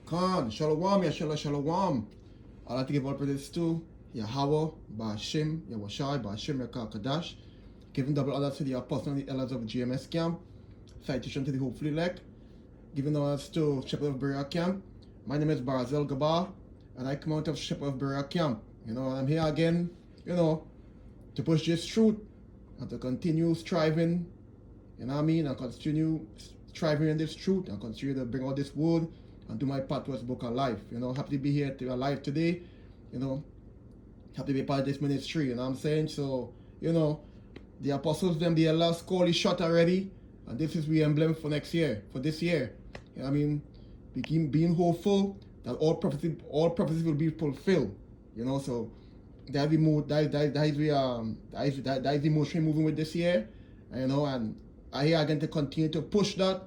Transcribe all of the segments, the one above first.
Khan, Shalom, Shalom. I'd like to give all praise to Yahweh, Ba'ashim, Yahushai, Ba'ashim, Rekah Kadash, giving double honors to the apostles and the elders of the GMS camp, citation to the hopefully elect, giving honors to Shepherd of Berea camp. My name is Barazel Gabar, and I come out of Shepherd of Berea camp. I'm here again, to push this truth and to continue striving, and continue striving in this truth and continue to bring out this word and do my part towards book of life. Happy to be here alive today, happy to be part of this ministry, you know what I'm saying? So, the apostles, them, the last call is shot already, and this is the emblem for next year, for this year. You know what I mean? Being hopeful that all prophecy will be fulfilled. So that is the motion moving with this year. And I here again to continue to push that,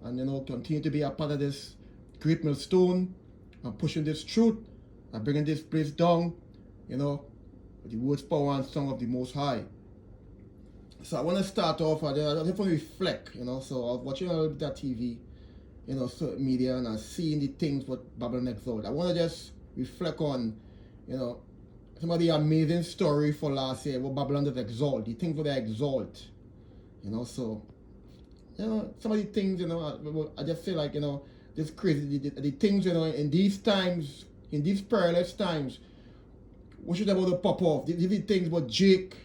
and continue to be a part of this great millstone and pushing this truth and bringing this place down, with the words, power, and song of the Most High. So I want to start off, I just want to reflect, so I was watching a little bit of TV, certain media, and I seeing the things what Babylon exalt. I want to just reflect on, some of the amazing story for last year, what Babylon does exalt, the things what they exalt, so, some of the things, I just feel like, this crazy, the things, in these times, in these perilous times, what should about to pop off? These are the things what Jake,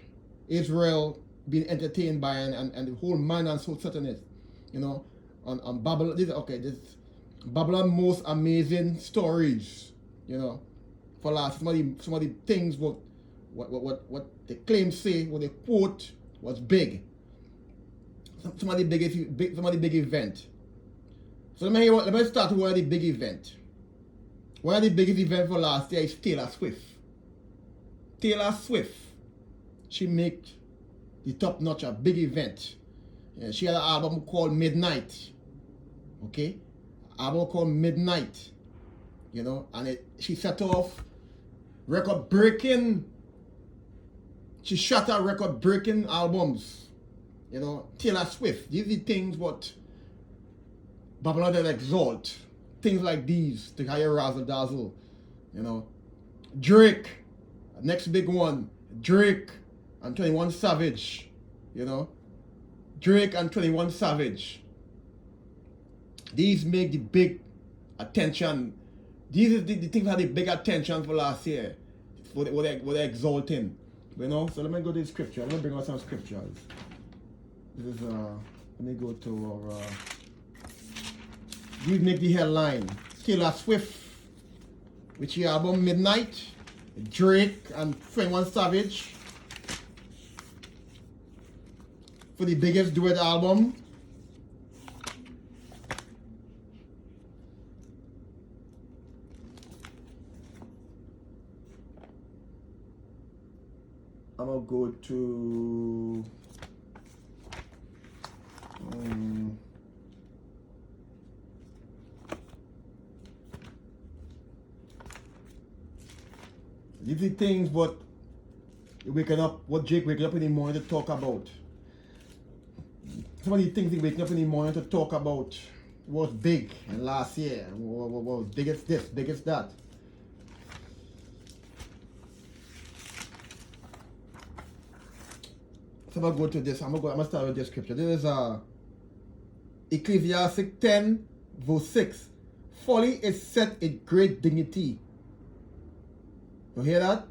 Israel, being entertained by, and the whole man and soul Satanist, on Babylon. This Babylon most amazing stories, for last some of the things what the claims say, what they quote was big. Some of the big event. So let me start with one of the big event. One of the biggest events for last year is Taylor Swift. Taylor Swift, she make the top notch a big event. She had an album called Midnight. Okay? Album called Midnight. And she set off record breaking. She shut out record breaking albums. Taylor Swift. These are the things what Babylon that exalt. Things like these to higher razzle dazzle. Drake, next big one. Drake and 21 Savage. Drake and 21 Savage. These make the big attention. These are the things that had the big attention for last year. What they're exalting. So let me go to the scripture. Let me bring out some scriptures. This is let me go to our these make the headline. Taylor Swift, which her album Midnight, Drake and 21 Savage for the biggest duet album. I'm gonna go to these are the things what Jake waking up in the morning to talk about. Some of the things he waking up in the morning to talk about was big and last year. Was biggest this, biggest that. So I'm gonna go to this. I'm gonna start with this scripture. This is Ecclesiastes 10, verse 6. Folly is set in great dignity. You hear that?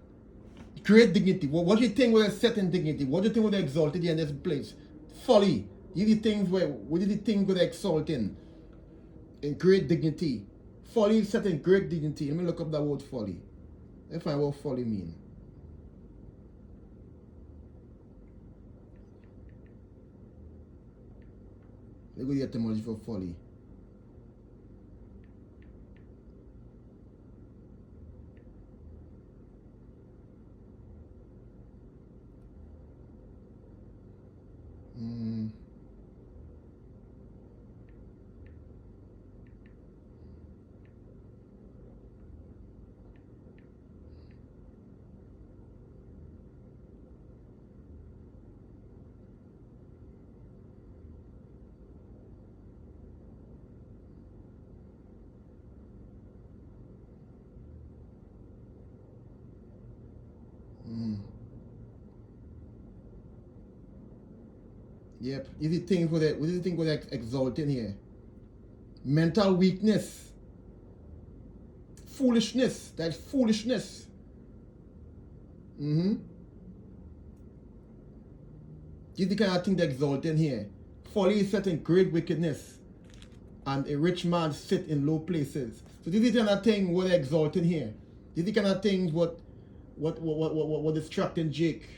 Great dignity. What do you think was set in dignity? What do you think was exalted in this place? Folly. These are the things what are the things were exalting in great dignity. Folly is set in great dignity. Let me look up that word folly. Let me find what folly means. Let's go to the etymology for folly. Yep. Is the thing what is the thing what exalting here? Mental weakness. Foolishness. That's foolishness. Mm-hmm. This is the kind of thing that exalting here. Folly is set in great wickedness, and a rich man sit in low places. So this is the kind of thing what exalting here. This is the kind of things what distracting Jake.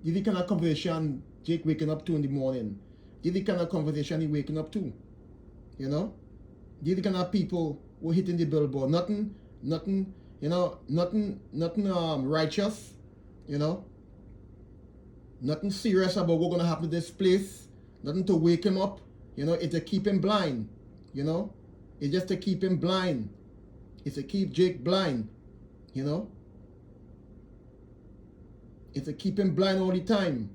This is the kind of conversation Jake waking up to in the morning. This is the kind of conversation he waking up to. You know? This is the kind of people who hitting the billboard. Nothing, you know, nothing righteous, you know. Nothing serious about what's gonna happen to this place. Nothing to wake him up. You know, it's to keep him blind. You know? It's just to keep him blind. It's to keep Jake blind. You know? It's to keep him blind all the time.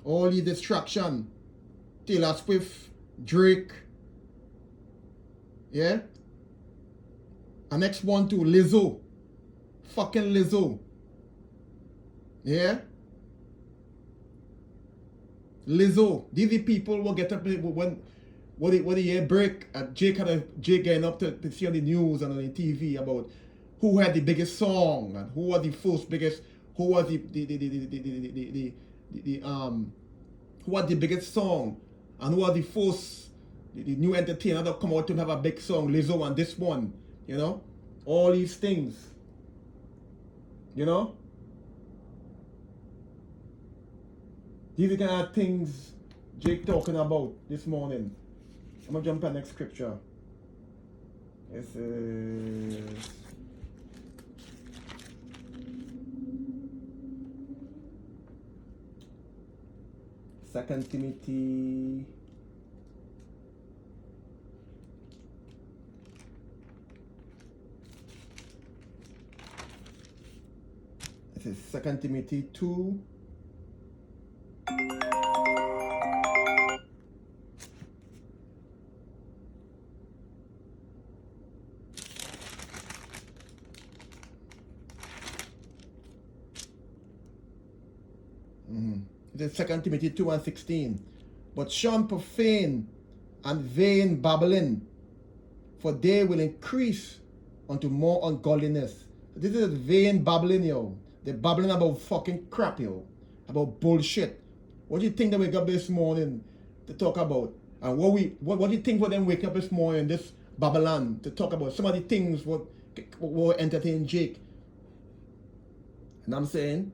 All the distraction. Taylor Swift, Drake. Yeah? And next one too, Lizzo. Fucking Lizzo. Yeah? Lizzo. These are the people will get up when the year break. Jake getting up to see on the news and on the TV about who had the biggest song and who was the first biggest, who was the who had the biggest song and who was the first the new entertainer that come out to have a big song, Lizzo and this one, you know, all these things, you know. These are the kind of things Jake talking about this morning. I'm going to jump to the next scripture. This is 2 Timothy. This is 2 Timothy 2. It is 2 Timothy 2 and 16. But shun profane and vain babbling, for they will increase unto more ungodliness. This is vain babbling, yo. They're babbling about fucking crap, yo. About bullshit. What do you think they wake up this morning to talk about? And what do you think for them wake up this morning, this Babylon, to talk about some of the things what entertain Jake? And I'm saying,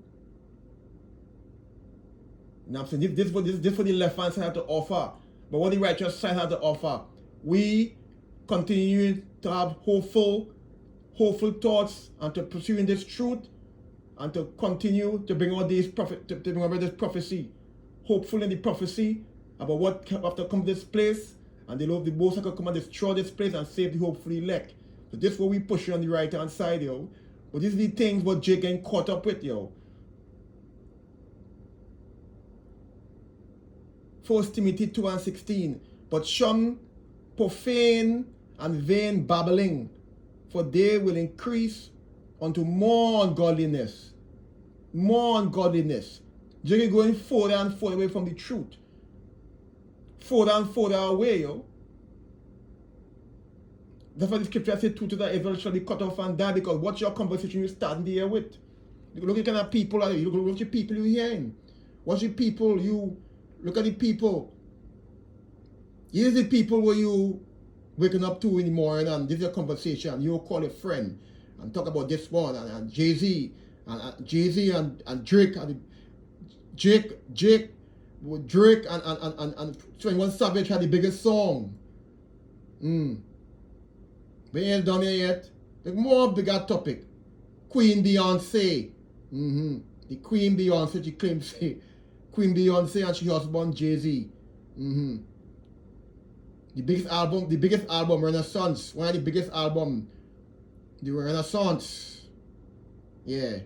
this for the left hand side have to offer. But what the righteous side have to offer, we continue to have hopeful thoughts and to pursuing this truth and to continue to bring out this prophecy, hopeful in the prophecy about what have to come to this place, and the Lord the Most High could come and destroy this place and save the hopeful elect. So this is what we push on the right hand side, yo. But these are the things what Jake getting caught up with, yo. 1 Timothy 2 and 16. But shun profane and vain babbling, for they will increase unto more ungodliness. More ungodliness. Jake going further and further away from the truth. Further and further away, yo. That's why the scripture says, two to that Israel shall be cut off and die, because what's your conversation you starting there with? Look at the kind of people are you. Look at the people you're hearing. What's the people you look at the people. Here's the people where you waking up to in the morning and this is a conversation. You call a friend and talk about this one and Jay-Z and Drake and Drake and 21 Savage had the biggest song. We ain't done it yet. There's more bigger topic. Queen Beyonce. The Queen Beyonce, she claims say. Queen Beyonce and she husband Jay-Z. The biggest album, Renaissance. One of the biggest album, the Renaissance. Yeah,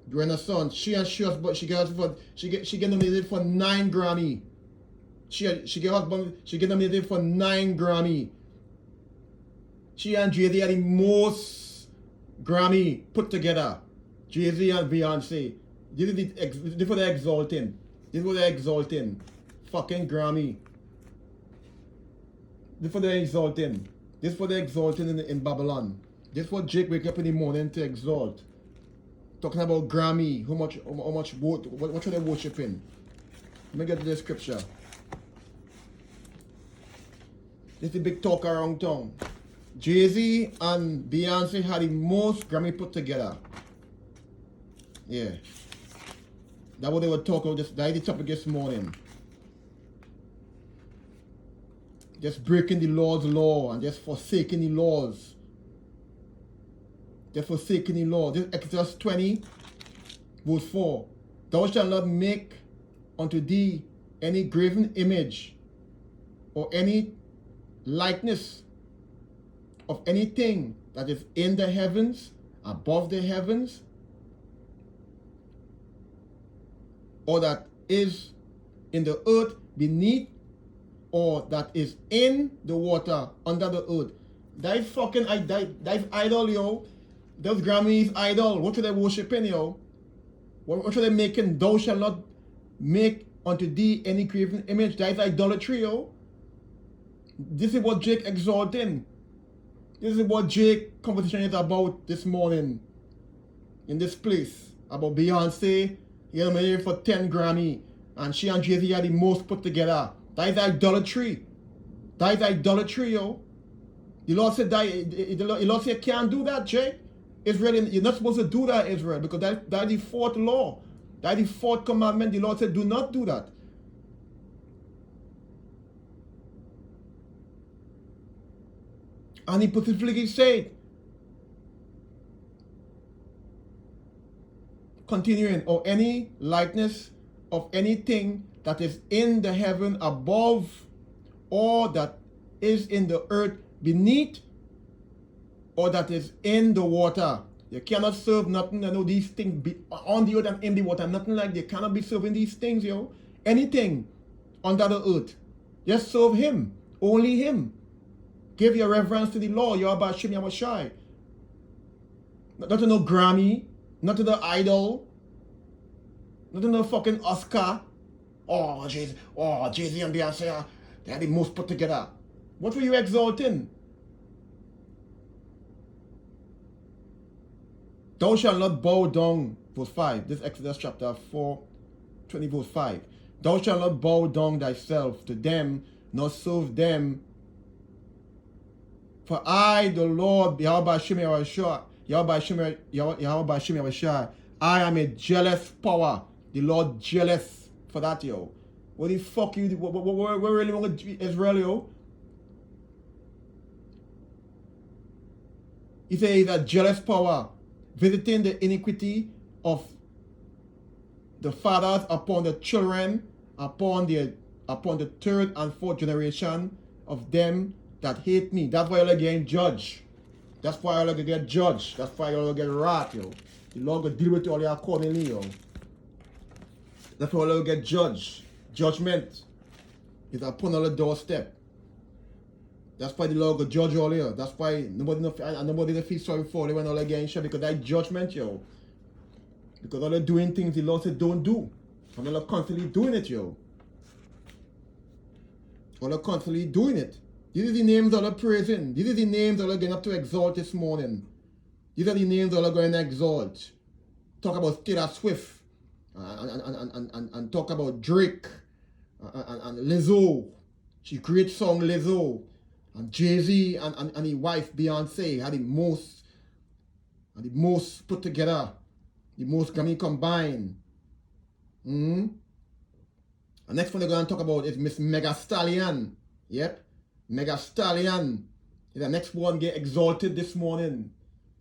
the Renaissance. She get nominated for 9 Grammy. She get nominated for 9 Grammy. She and Jay-Z are the most Grammy put together. Jay-Z and Beyonce. This is what they're exalting. This is what they're exalting. fucking Grammy. This for the exalting. This for the exalting in Babylon. This for Jake wake up in the morning to exalt. Talking about Grammy. How much what should they worshiping? Let me get to the scripture. This is the big talk around town. Jay-Z and Beyonce had the most Grammy put together. Yeah. That's what they were talking about. That's the topic this morning. Just breaking the Lord's law and just forsaking the laws. Just forsaking the law. This is Exodus 20, verse 4. Thou shalt not make unto thee any graven image or any likeness of anything that is in the heavens, above the heavens, or that is in the earth beneath, or that is in the water under the earth. That is fucking, that is idol, yo. Those Grammys idol. What should they worshiping, yo? What should they making? Thou shalt not make unto thee any graven image. That is idolatry, yo. This is what Jake exalting. This is what Jake conversation is about this morning. In this place. About Beyonce, you know, married for 10 Grammy. And she and Jay-Z are the most put together. That is idolatry. That is idolatry, yo. The Lord said that, the Lord said, can't do that, Jake. Israel, you're not supposed to do that, Israel, because that is the fourth law. That is the fourth commandment. The Lord said, do not do that. And he specifically said, continuing, or any likeness of anything that is in the heaven above, or that is in the earth beneath, or that is in the water. You cannot serve nothing. I know these things be on the earth and in the water. Nothing like they cannot be serving these things, yo. Anything under the earth. Just serve him. Only him. Give your reverence to the Lord. You're about Shim Yamashai. Not to no Grammy. Not to the idol. Not to no fucking Oscar. Oh, Jay-Z and Beyonce, they are the most put together. What were you exalting? Thou shalt not bow down, verse 5. This is Exodus chapter 4, 20, verse 5. Thou shalt not bow down thyself to them, nor serve them. For I, the Lord, Yahweh Shem Yahushua, I am a jealous power. The Lord jealous for that, yo. What the fuck you, what really wrong with Israel, yo? He says he's a jealous power, visiting the iniquity of the fathers upon the children, upon the third and fourth generation of them that hate me. That's why you're getting judged. That's why you're get judged. That's why you're get wrath, yo. The Lord will deal with you all accordingly, yo. That's why you'll get judged. Judgment is upon all the doorstep. That's why the Lord will judge all here. That's why nobody feel sorry for them when all again share, because that judgment, yo. Because all they're doing things the Lord said don't do. And they're constantly doing it, yo. All they're constantly doing it. These are the names all they're praising. These are the names all they're going up to exalt this morning. These are the names all they're going to exalt. Talk about Taylor Swift. And talk about Drake. And Lizzo. She great song Lizzo. And Jay-Z and his wife Beyonce had the most put together. The most Grammy combined. The next one they're going to talk about is Miss Mega Stallion. Yep. Mega Stallion is the next one get exalted this morning.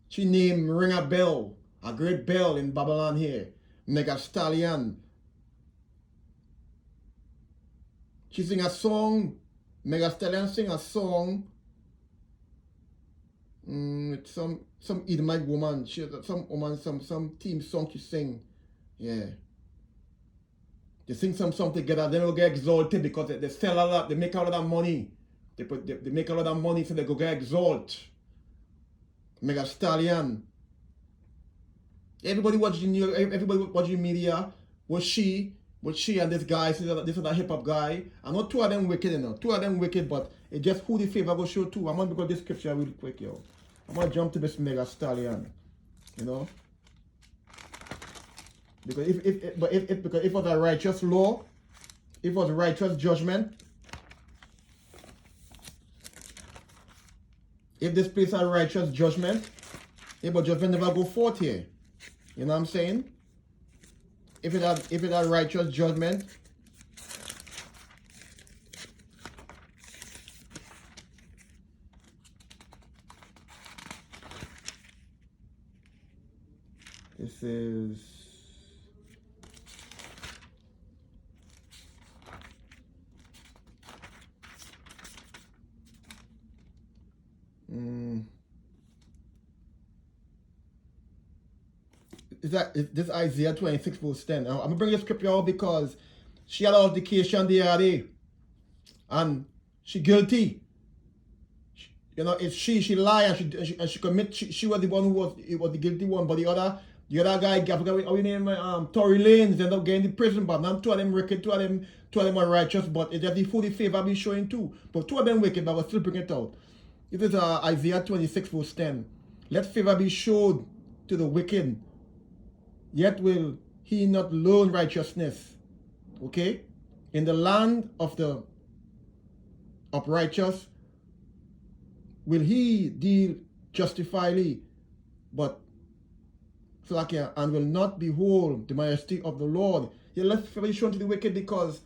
She named Ring a Bell, a great bell in Babylon here. Mega Stallion. She sing a song. Mega Stallion sing a song. It's some Edomite woman. She some woman, some team song she sing. Yeah. They sing some song together, then they'll get exalted because they sell a lot, they make a lot of money. They make a lot of money, so they go get exalted. Mega Stallion. Everybody watching media was she But she and this guy, this is a hip hop guy. I know two of them wicked, you know. Two of them wicked, but it just who the favor go show too. I'm gonna go this scripture real quick, yo. I'm gonna jump to this Mega Stallion, you know. Because if it was a righteous law, if it was a righteous judgment, if this place had righteous judgment, but judgment never go forth here. You know what I'm saying? If it had righteous judgment, this is this Isaiah 26 verse 10. I'm gonna bring the scripture out because she had altercation the other day, and she guilty. You know, it's she lied and she commit. She was the one who was the guilty one, but the other guy, I forgot how you name Tory Lanez, ended up getting the prison. But not two of them wicked, two of them are righteous. But it's just the full favor be showing too. But two of them wicked, but I will still bring it out. It is Isaiah 26 verse 10. Let favor be showed to the wicked, yet will he not learn righteousness. Okay? In the land of the uprighteous will he deal justifyly, but and will not behold the majesty of the Lord. Yeah, let favor be shown to the wicked because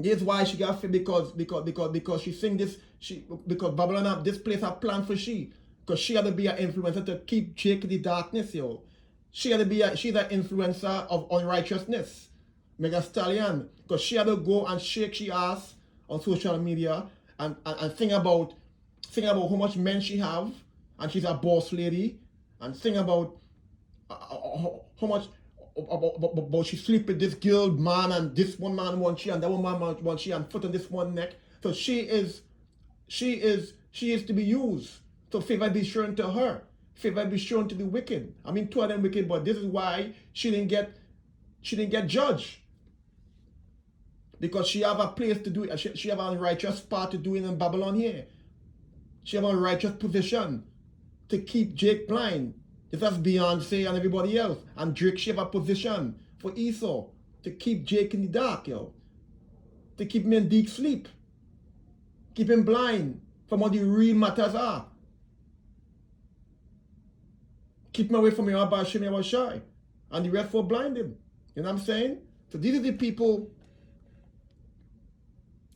this is why she got faith, because she sing this, because Babylon this place have planned for she. Because she had to be an influencer to keep Jake in the darkness, yo. She had to be she's an influencer of unrighteousness. Mega Stallion. Because she had to go and shake she ass on social media and think about how much men she have, and she's a boss lady, and think about how much about she sleep with this girl man, and this one man wants she, and that one man wants she, and foot on this one neck. So she is to be used. So favor be shown to her. Favor be shown to the wicked. I mean, two of them wicked, but this is why she didn't get judged. Because she have a place to do it. She have a righteous part to do it in Babylon here. She have a righteous position to keep Jake blind. Just as Beyonce and everybody else. And Drake, she have a position for Esau to keep Jake in the dark, yo. To keep him in deep sleep. Keep him blind from what the real matters are. Keep him away from your Abba Hashem Yahushai. And the rest will blind him. You know what I'm saying? So these are the people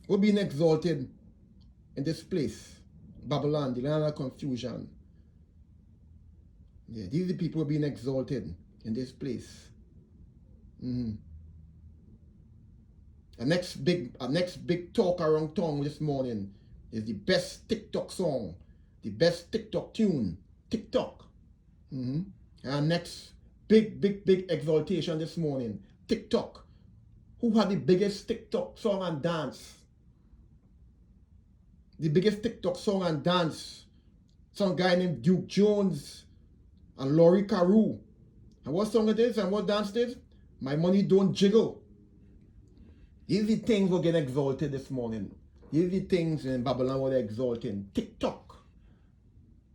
who are being exalted in this place. Babylon, the land of confusion. Yeah, these are the people who are being exalted in this place. A next big talk around town this morning is the best TikTok song, the best TikTok tune, TikTok. And next big exaltation this morning, TikTok. Who had the biggest TikTok song and dance? The biggest TikTok song and dance. Some guy named Duke Jones and Laurie Carew. And what song it is and what dance it is? My Money Don't Jiggle. These are the things we're getting exalted this morning. These are the things in Babylon we're exalting. TikTok.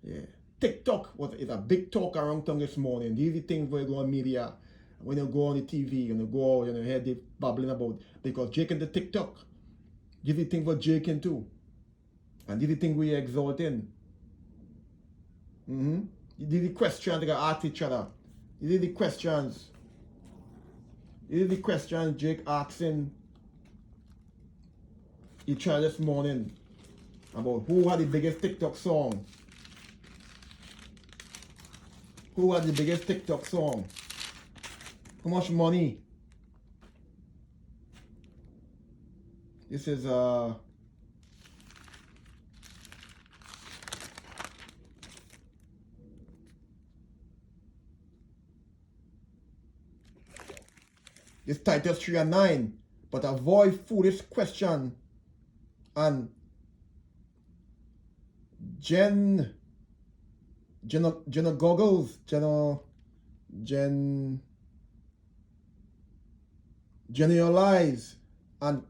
Yeah. TikTok is a big talk around town this morning. These are the things where you go on media. When you go on the TV, you go out, hear they babbling about. Because Jake and the TikTok. These are the things we're Jake too. And these are the things we're exalting. These are the questions they got ask each other. These are the questions. These are the questions Jake asking each other this morning about who had the biggest TikTok song. Who had the biggest TikTok song? How much money? This is this Titus 3 and 9, but avoid foolish question and generalize and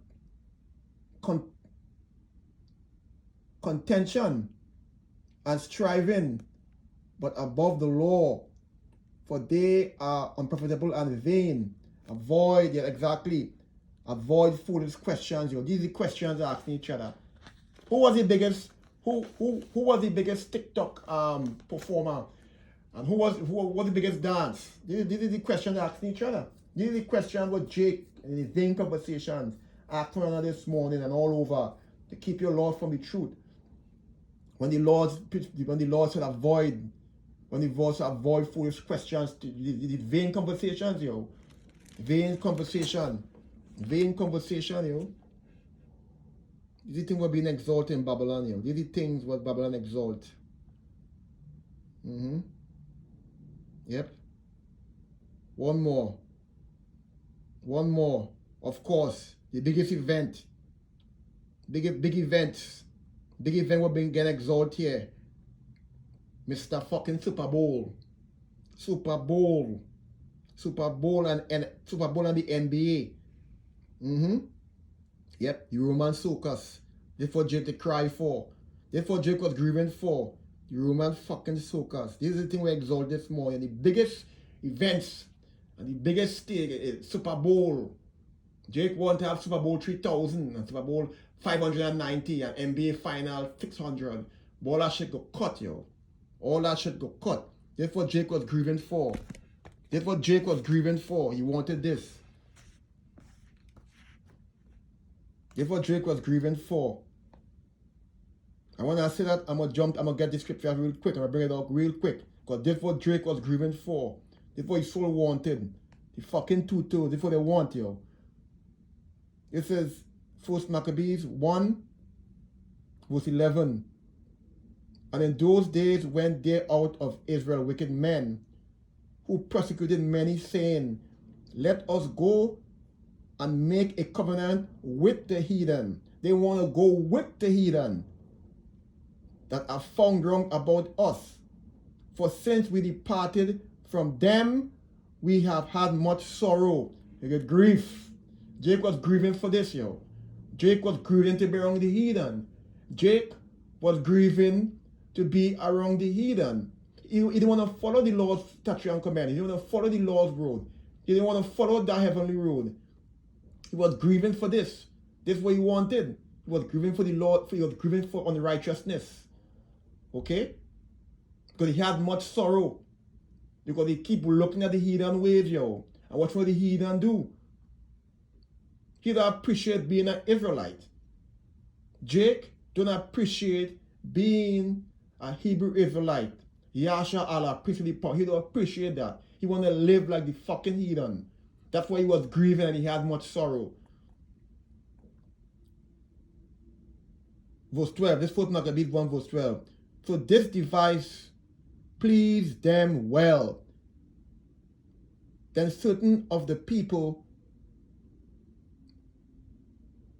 contention and striving, but above the law, for they are unprofitable and vain. Avoid, yeah, exactly. Avoid foolish questions. These are the questions they're asking each other. Who was the biggest? Who was the biggest TikTok performer? And who was the biggest dance? These are the questions they're asking each other. These are the questions what Jake in his vain conversations asked one another this morning and all over to keep your Lord from the truth. When the Lord said avoid, when the Lord said avoid foolish questions, the vain conversations, yo. Vain conversation, yo. These are things what being exalted in Babylon, yo. These are things what Babylon exalt. Yep. One more. Of course, the biggest event. Big events. Big event what being getting exalted here. Mr. fucking Super Bowl. Super Bowl and the NBA. Yep, the Roman circus. That's what Jake to cry for. That's what Jake was grieving for. The Roman fucking circus. This is the thing we exalt this morning. The biggest events and the biggest stage is Super Bowl. Jake want to have Super Bowl 3000 and Super Bowl 590 and NBA Final 600. But all that shit got cut, yo. All that shit got cut. That's what Jake was grieving for. That's what Jake was grieving for. He wanted this. That's what Jake was grieving for. And when I say that, I'm gonna get the scripture real quick. I'm gonna bring it up real quick. Because that's what Drake was grieving for. That's what his soul wanted. The fucking two-toes. That's what they want, yo. It says, 1 Maccabees 1, verse 11. And in those days went there out of Israel wicked men, who persecuted many, saying, let us go and make a covenant with the heathen. They want to go with the heathen that are found wrong about us. For since we departed from them, we have had much sorrow. You get grief. Jake was grieving for this, yo. Jake was grieving to be around the heathen. Jake was grieving to be around the heathen. He didn't want to follow the Lord's statute and command. He didn't want to follow the Lord's road. He didn't want to follow that heavenly road. He was grieving for this. This is what he wanted. He was grieving for the Lord. He was grieving for unrighteousness. Okay? Because he had much sorrow. Because he keep looking at the heathen ways, yo. And what will the heathen do? He don't appreciate being an Israelite. Jake don't appreciate being a Hebrew Israelite. Yasha Allah, priestly power. He don't appreciate that. He want to live like the fucking heathen. That's why he was grieving and he had much sorrow. Verse 12. This 1 Maccabees 1 verse 12. So this device pleased them well. Then certain of the people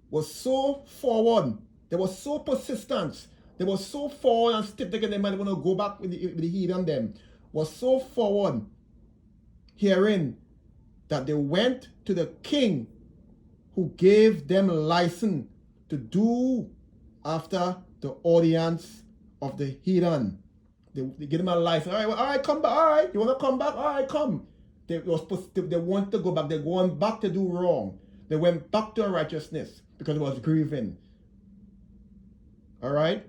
was so forward. They were so persistent. They were so forward and stiff thinking they might want to go back with the heathen them. Was so forward hearing that they went to the king who gave them license to do after the audience of the heathen. They give them a license. All right, come back. All right, you want to come back? All right, come. They want to go back. They're going back to do wrong. They went back to unrighteousness because it was grieving. All right?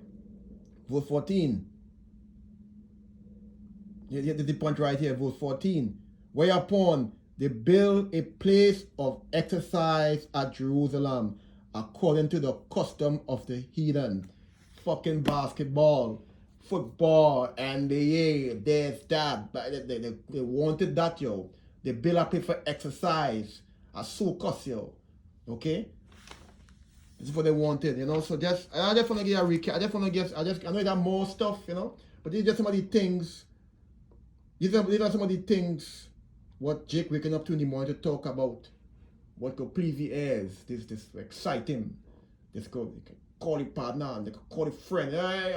Verse 14. The point right here, verse 14. Whereupon they build a place of exercise at Jerusalem according to the custom of the heathen. Fucking basketball, football, NBA, there's that. They wanted that, yo. They build a place for exercise, a circus, yo. Okay? This is what they wanted, you know. So I just want to give a recap. I know there are more stuff, you know, but these are just some of the things. These are some of the things what Jake waking up to in the morning to talk about. What could please the ears. This excite him. This could call his partner and they could call his friend. They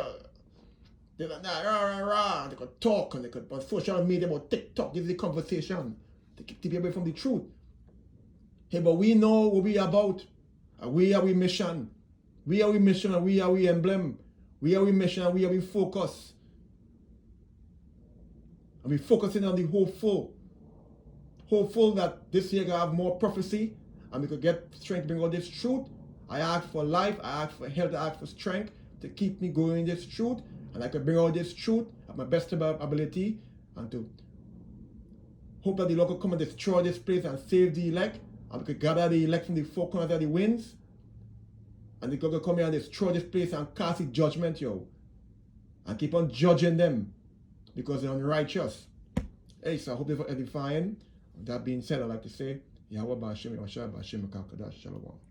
could talk and they could on social media about TikTok. This is the conversation. To keep away from the truth. Hey, but we know what we about. We are we mission. We are we mission and we are we emblem. We are we mission and we are we focus. And we focusing on the hopeful. Hopeful that this year gonna have more prophecy and we could get strength to bring out this truth. I ask for life, I ask for health, I ask for strength to keep me going in this truth. And I could bring out this truth at my best ability and to hope that the Lord could come and destroy this place and save the elect. And we could gather the elect from the four corners of the winds. And the God could come here and destroy this place and cast his judgment, yo. And keep on judging them because they're unrighteous. Hey, so I hope they're edifying. That being said, I'd like to say, Yahweh Ba'Shem, Yahweh Ba'Shem, Shalom.